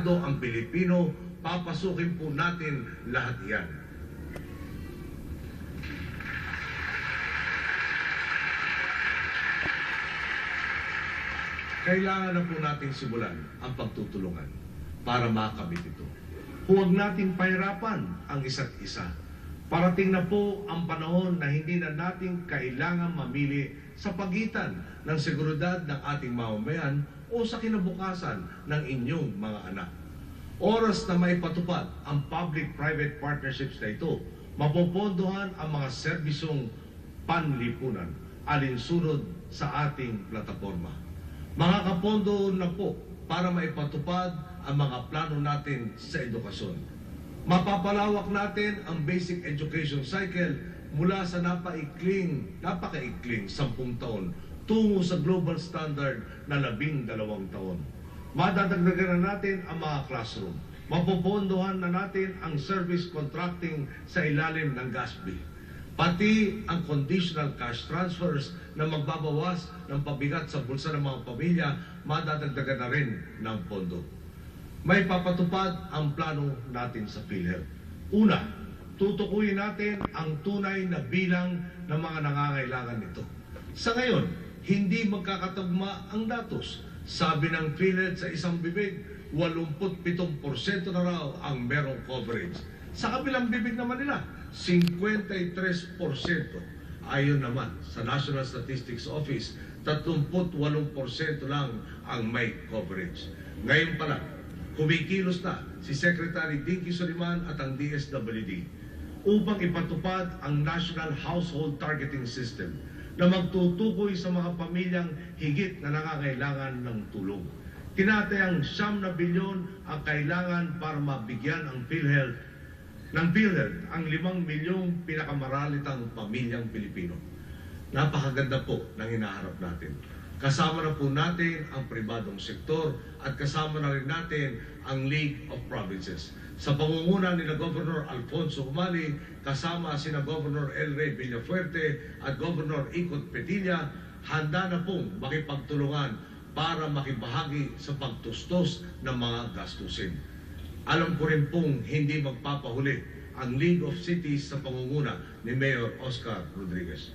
ang Pilipino, papasukin po natin lahat yan. Kailangan na po natin simulan ang pagtutulungan para makamit ito. Huwag nating pahirapan ang isa't isa. Parating na po ang panahon na hindi na natin kailangan mamili sa pagitan ng seguridad ng ating mamamayan o sa kinabukasan ng inyong mga anak. Oras na maipatupad ang public-private partnerships na ito, mapopondohan ang mga serbisyong panlipunan alinsunod sa ating plataforma. Makakapondo na po para maipatupad ang mga plano natin sa edukasyon. Mapapalawak natin ang basic education cycle mula sa napakaikling 10 taon tungo sa global standard na 12 taon. Madadagdagan na natin ang mga classroom. Mapopondohan na natin ang service contracting sa ilalim ng GASB. Pati ang conditional cash transfers na magbabawas ng pabigat sa bulsa ng mga pamilya, madadagdagan na rin ng pondo. May papatupad ang plano natin sa PhilHealth. Una, tutukuyin natin ang tunay na bilang ng mga nangangailangan nito. Sa ngayon, hindi magkakatugma ang datos. Sabi ng PhilHealth sa isang bibig, 87% na raw ang merong coverage. Sa kabilang bibig naman nila, 53%. Ayon naman sa National Statistics Office, 38% lang ang may coverage. Ngayon pa lang, kumikilos na si Secretary Dinky Soliman at ang DSWD upang ipatupad ang National Household Targeting System na magtutukoy sa mga pamilyang higit na nangangailangan ng tulong. Tinatayang 9 na bilyon ang kailangan para mabigyan ang PhilHealth ang 5 milyong pinakamaralitang pamilyang Pilipino. Napakaganda po ng hinaharap natin. Kasama na po natin ang pribadong sektor at kasama na rin natin ang League of Provinces. Sa pangunguna ni Governor Alfonso Umali, kasama sina Governor El Rey Villafuerte at Governor Ikot Petilla, handa na pong makipagtulungan para makibahagi sa pagtustos ng mga gastusin. Alam ko rin pong hindi magpapahuli ang League of Cities sa pangunguna ni Mayor Oscar Rodriguez.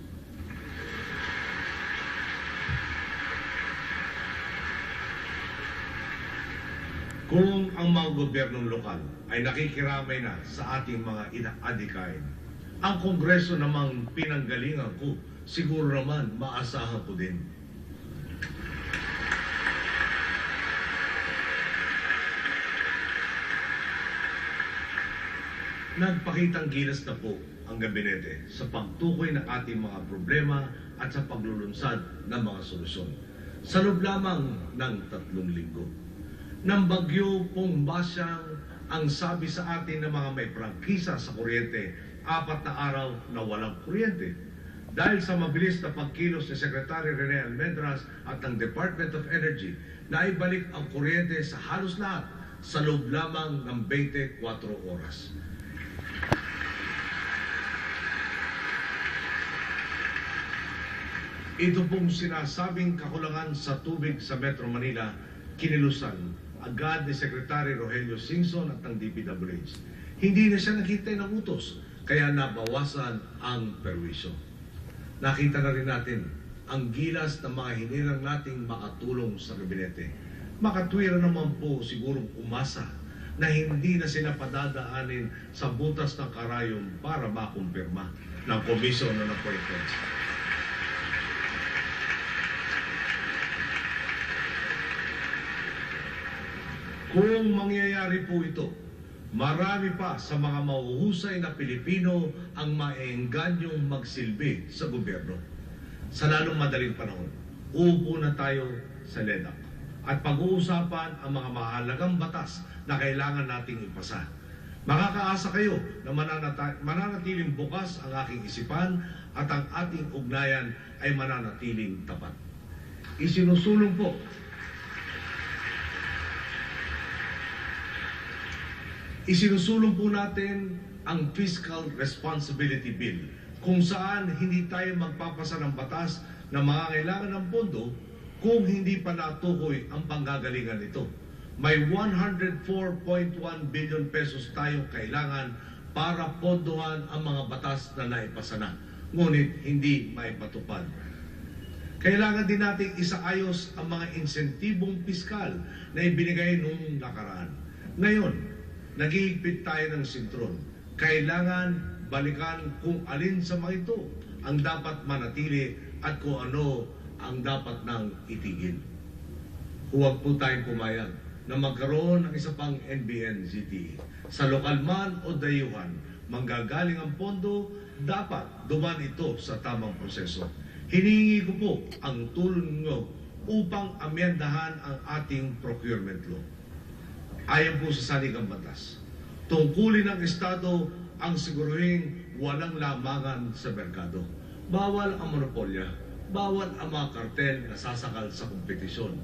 Kung ang mga gobyernong lokal ay nakikiramay na sa ating mga inaadikain, ang Kongreso namang pinanggalingan ko, siguro naman maasahan ko din. Nagpakitang gilas na po ang gabinete sa pagtukoy ng ating mga problema at sa paglulunsad ng mga solusyon. Sa loob lamang ng 3 linggo. Nang bagyo pong basyang ang sabi sa atin ng mga may prangkisa sa kuryente, 4 na araw na walang kuryente. Dahil sa mabilis na pagkilos ni Secretary Rene Almendras at ng Department of Energy, naibalik ang kuryente sa halos lahat sa loob lamang ng 24 oras. Ito pong sinasabing kakulangan sa tubig sa Metro Manila, kinilusan agad ni Secretary Rogelio Singson at ng DPWH. Hindi na siya naghintay ng utos, kaya nabawasan ang perwisyo. Nakita na rin natin ang gilas ng mga hinirang nating makatulong sa gabinete. Makatwira naman po sigurong umasa na hindi na sila padadaanin sa butas ng karayom para makumpirma ng Commission on Appointments. Kung mangyayari po ito, marami pa sa mga mahuhusay na Pilipino ang maeenganyong magsilbi sa gobyerno. Sa lalong madaling panahon, uupo na tayo sa LEDAC at pag-uusapan ang mga mahalagang batas na kailangan nating ipasa. Makakaasa kayo na mananatiling bukas ang aking isipan at ang ating ugnayan ay mananatiling tapat. Isinusulong po natin ang Fiscal Responsibility Bill kung saan hindi tayo magpapasa ng batas na mangangailangan ng pondo kung hindi pa natukoy ang panggagalingan nito. May 104.1 billion pesos tayong kailangan para pondohan ang mga batas na naipasa na, ngunit hindi maipatupad. Kailangan din nating isaayos ang mga insentibong piskal na ibinigay noong nakaraan. Ngayon, nag-iigpit tayo ng sintron. Kailangan balikan kung alin sa mga ito ang dapat manatili at kung ano ang dapat nang itigil. Huwag po tayong pumayag na magkaroon ng isa pang NBN-CTE. Sa lokal man o dayuhan, manggagaling ang pondo, dapat duman ito sa tamang proseso. Hinihingi ko po ang tulong ninyo upang amyendahan ang ating procurement law. Ayon po sa saligang batas, tungkulin ng Estado ang siguruhin walang lamangan sa merkado. Bawal ang monopolya, bawal ang mga kartel na sasakal sa kompetisyon.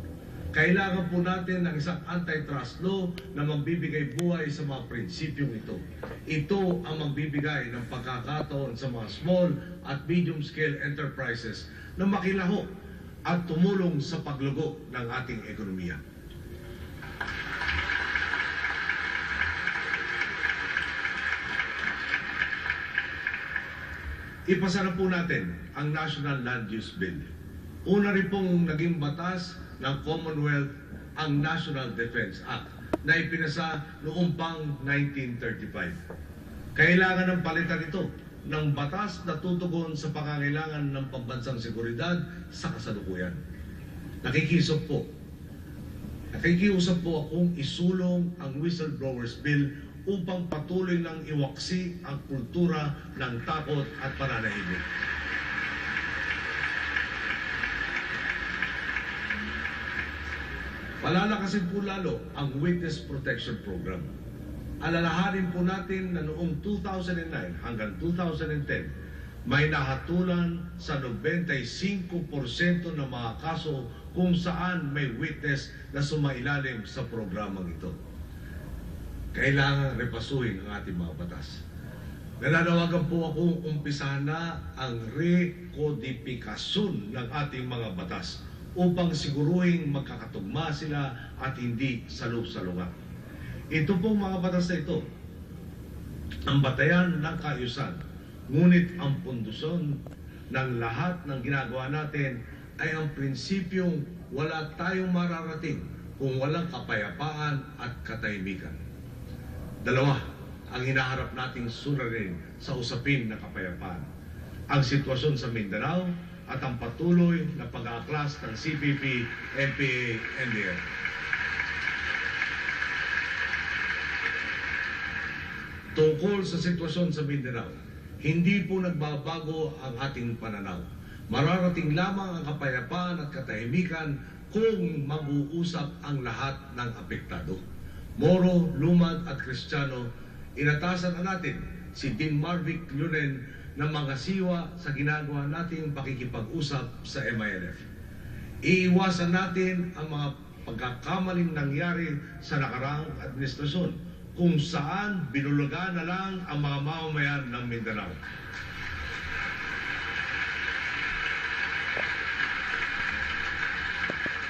Kailangan po natin ng isang antitrust law na magbibigay buhay sa mga prinsipyong ito. Ito ang magbibigay ng pagkakataon sa mga small at medium-scale enterprises na makilahok at tumulong sa paglugo ng ating ekonomiya. Ipasa na po natin ang National Land Use Bill. Una rin pong naging batas ng Commonwealth ang National Defense Act na ipinasa noong pang 1935. Kailangan ng palitan ito ng batas na tutugon sa pangangailangan ng pambansang seguridad sa kasalukuyan. Nakikiusap po akong isulong ang Whistleblowers Bill upang patuloy ng iwaksi ang kultura ng takot at pananahimik. Palalakasin po lalo ang Witness Protection Program. Alalahanin po natin na noong 2009 hanggang 2010, may nahatulan sa 95% ng mga kaso kung saan may witness na sumailalim sa programang ito. Kailangan repasuhin ang ating mga batas. Nananawagan po akong umpisahan na ang rekodifikasyon ng ating mga batas upang siguruhin magkakatugma sila at hindi salub-salungat. Ito pong mga batas na ito, ang batayan ng kaayusan, ngunit ang pundasyon ng lahat ng ginagawa natin ay ang prinsipyong wala tayong mararating kung walang kapayapaan at katahimikan. Dalawa ang hinaharap nating suliranin sa usapin ng kapayapaan. Ang sitwasyon sa Mindanao at ang patuloy na pag-aaklas ng CPP, NPA, NDF. Tungkol sa sitwasyon sa Mindanao, hindi po nagbabago ang ating pananaw. Mararating lamang ang kapayapaan at katahimikan kung mag-uusap ang lahat ng apektado. Moro, Lumad at Kristiyano, inatasan na natin si Dean Marvic Lunen ng mga siwa sa ginagawa nating pakikipag-usap sa MILF. Iiwasan natin ang mga pagkakamaling nangyari sa nakaraang administrasyon kung saan binulagan na lang ang mga mamamayan ng Mindanao.